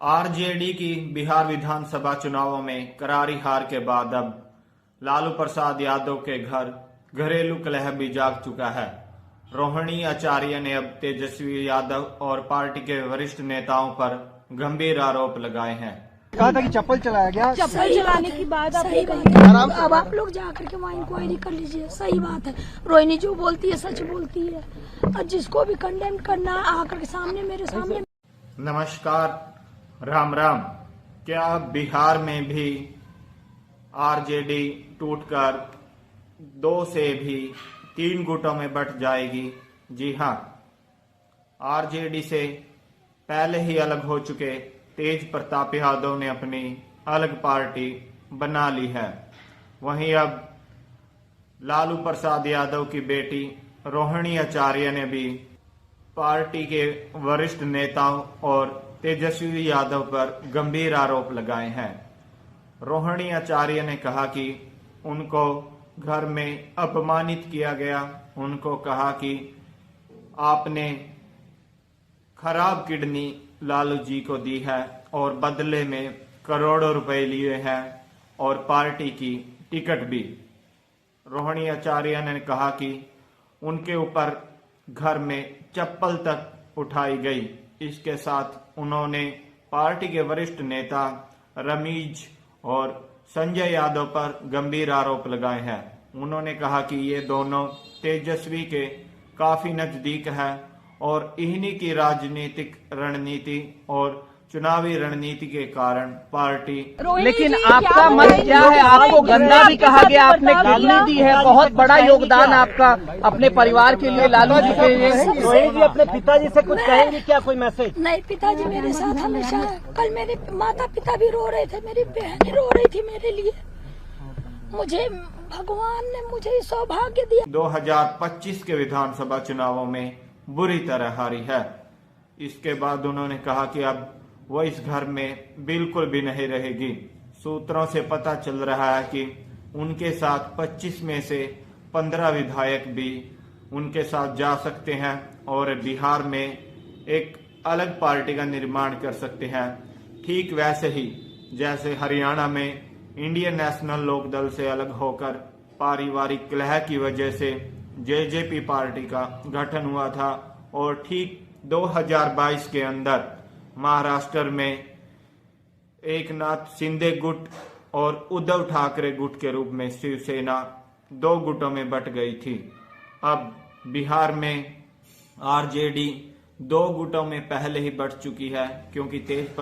RJD की बिहार विधानसभा चुनावों में करारी हार के बाद अब लालू प्रसाद यादव के घर घरेलू कलह भी जाग चुका है। रोहिणी आचार्य ने अब तेजस्वी यादव और पार्टी के वरिष्ठ नेताओं पर गंभीर आरोप लगाए हैं। कहा था कि चप्पल चलाया गया। चप्पल चलाने की बात सही बात है। अब आप लोग जाकर के वहाँ इंक्वायरी कर लीजिए। सही बात है, रोहिणी जो बोलती है सच बोलती है, और जिसको भी कंडेम करना आकर के सामने मेरे सामने। नमस्कार, राम राम। क्या बिहार में भी आरजेडी टूटकर 2 से भी 3 गुटों में बंट जाएगी? जी हां, आरजेडी से पहले ही अलग हो चुके तेज प्रताप यादव ने अपनी अलग पार्टी बना ली है। वहीं अब लालू प्रसाद यादव की बेटी रोहिणी आचार्य ने भी पार्टी के वरिष्ठ नेताओं और तेजस्वी यादव पर गंभीर आरोप लगाए हैं। रोहिणी आचार्य ने कहा कि उनको घर में अपमानित किया गया। उनको कहा कि आपने खराब किडनी लालू जी को दी है और बदले में करोड़ों रुपए लिए हैं और पार्टी की टिकट भी। रोहिणी आचार्य ने कहा कि उनके ऊपर घर में चप्पल तक उठाई गई। इसके साथ उन्होंने पार्टी के वरिष्ठ नेता रमीज और संजय यादव पर गंभीर आरोप लगाए हैं। उन्होंने कहा कि ये दोनों तेजस्वी के काफी नजदीक है और इन्हीं की राजनीतिक रणनीति और चुनावी रणनीति के कारण पार्टी। लेकिन आपका मत क्या है? आपको गंदा भी कहा गया, आपने गाली दी है। बहुत बड़ा योगदान आपका अपने परिवार के लिए, लालू जी के लिए। रोहिणी जी अपने पिताजी से कुछ कहेंगे क्या? कोई मैसेज? नहीं, पिताजी मेरे साथ हमेशा है। कल मेरे माता पिता भी रो रहे थे, मेरी बहन रो रही थी मेरे लिए। मुझे भगवान ने मुझे सौभाग्य दिया। 2025 के विधानसभा चुनावों में बुरी तरह हारी है। इसके बाद उन्होंने कहा कि अब वो इस घर में बिल्कुल भी नहीं रहेगी। सूत्रों से पता चल रहा है कि उनके साथ 25 में से 15 विधायक भी उनके साथ जा सकते हैं और बिहार में एक अलग पार्टी का निर्माण कर सकते हैं। ठीक वैसे ही जैसे हरियाणा में इंडियन नेशनल लोकदल से अलग होकर पारिवारिक कलह की वजह से जेजेपी पार्टी का गठन हुआ था और ठीक 2022 के अंदर महाराष्ट्र में एकनाथ शिंदे गुट और उद्धव ठाकरे गुट के रूप में शिवसेना 2 गुटों में बंट गई थी। अब बिहार में आरजेडी 2 गुटों में पहले ही बंट चुकी है, क्योंकि तेज